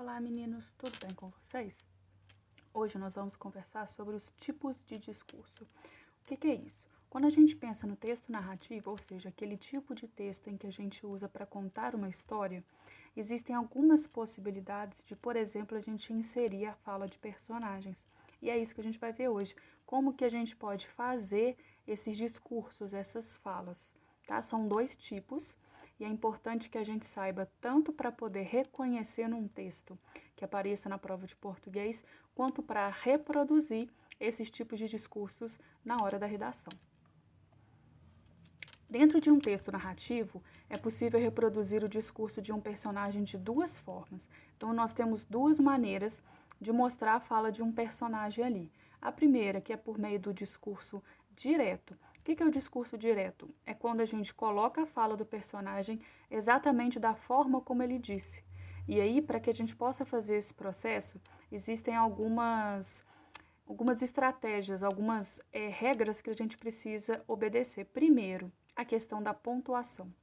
Olá meninos, tudo bem com vocês? Hoje nós vamos conversar sobre os tipos de discurso. O que é isso? Quando a gente pensa no texto narrativo, ou seja, aquele tipo de texto em que a gente usa para contar uma história, existem algumas possibilidades de, por exemplo, a gente inserir a fala de personagens. E é isso que a gente vai ver hoje. Como que a gente pode fazer esses discursos, essas falas, tá? São dois tipos. E é importante que a gente saiba tanto para poder reconhecer num texto que apareça na prova de português, quanto para reproduzir esses tipos de discursos na hora da redação. Dentro de um texto narrativo, é possível reproduzir o discurso de um personagem de duas formas. Então, nós temos duas maneiras de mostrar a fala de um personagem ali. A primeira, que é por meio do discurso direto. O que é o discurso direto? É quando a gente coloca a fala do personagem exatamente da forma como ele disse. E aí, para que a gente possa fazer esse processo, existem algumas estratégias, algumas regras que a gente precisa obedecer. Primeiro, a questão da pontuação.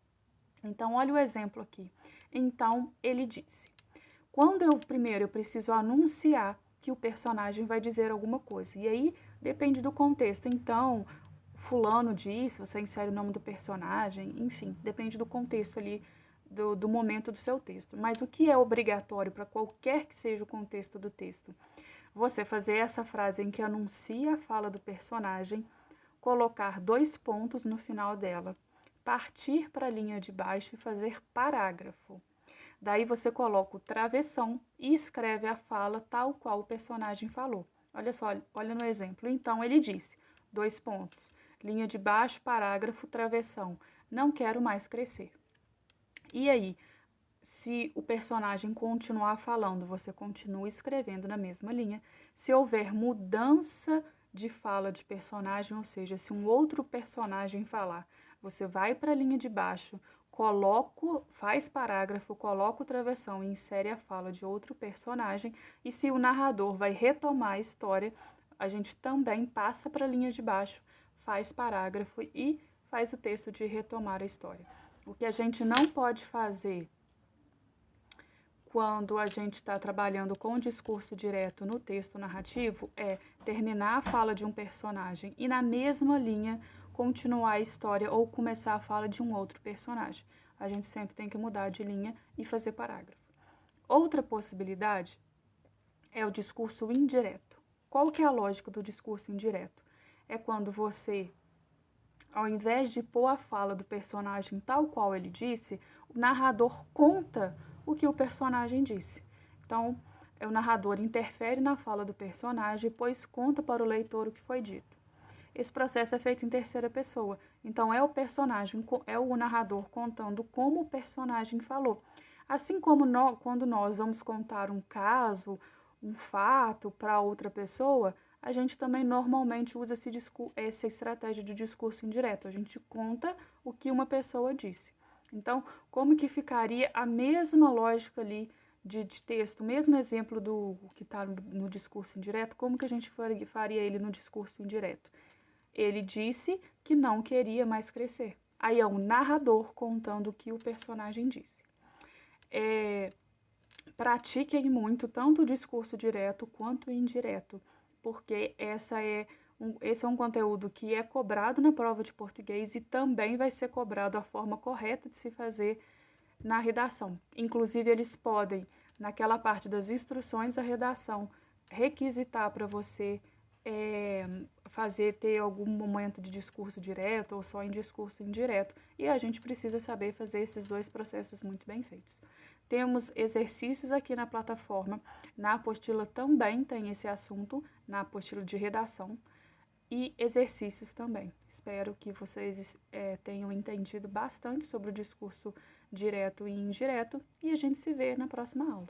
Então, olha o exemplo aqui. Então, ele disse. Primeiro eu preciso anunciar que o personagem vai dizer alguma coisa. E aí, depende do contexto. Então, fulano disse, você insere o nome do personagem, enfim, depende do contexto ali, do momento do seu texto. Mas o que é obrigatório para qualquer que seja o contexto do texto? Você fazer essa frase em que anuncia a fala do personagem, colocar 2 pontos no final dela, partir para a linha de baixo e fazer parágrafo. Daí você coloca o travessão e escreve a fala tal qual o personagem falou. Olha só, olha no exemplo. Então ele disse, 2 pontos, linha de baixo, parágrafo, travessão. Não quero mais crescer. E aí, se o personagem continuar falando, você continua escrevendo na mesma linha. Se houver mudança de fala de personagem, ou seja, se um outro personagem falar, você vai para a linha de baixo, faz parágrafo, coloca o travessão e insere a fala de outro personagem. E se o narrador vai retomar a história, a gente também passa para a linha de baixo, faz parágrafo e faz o texto de retomar a história. O que a gente não pode fazer quando a gente está trabalhando com o discurso direto no texto narrativo é terminar a fala de um personagem e na mesma linha continuar a história ou começar a fala de um outro personagem. A gente sempre tem que mudar de linha e fazer parágrafo. Outra possibilidade é o discurso indireto. Qual que é a lógica do discurso indireto? É quando você, ao invés de pôr a fala do personagem tal qual ele disse, o narrador conta o que o personagem disse. Então, o narrador interfere na fala do personagem, pois conta para o leitor o que foi dito. Esse processo é feito em terceira pessoa. Então, é o personagem, é o narrador contando como o personagem falou. Assim como quando nós vamos contar um caso, um fato para outra pessoa, a gente também normalmente usa essa estratégia de discurso indireto. A gente conta o que uma pessoa disse. Então, como que ficaria a mesma lógica ali de texto, o mesmo exemplo do que está no discurso indireto, como que a gente faria ele no discurso indireto? Ele disse que não queria mais crescer. Aí é um narrador contando o que o personagem disse. Pratiquem muito tanto o discurso direto quanto o indireto, porque esse é um conteúdo que é cobrado na prova de português e também vai ser cobrado a forma correta de se fazer na redação. Inclusive, eles podem, naquela parte das instruções da redação, requisitar para você ter algum momento de discurso direto ou só em discurso indireto. E a gente precisa saber fazer esses dois processos muito bem feitos. Temos exercícios aqui na plataforma, na apostila também tem esse assunto, na apostila de redação, e exercícios também. Espero que vocês tenham entendido bastante sobre o discurso direto e indireto, e a gente se vê na próxima aula.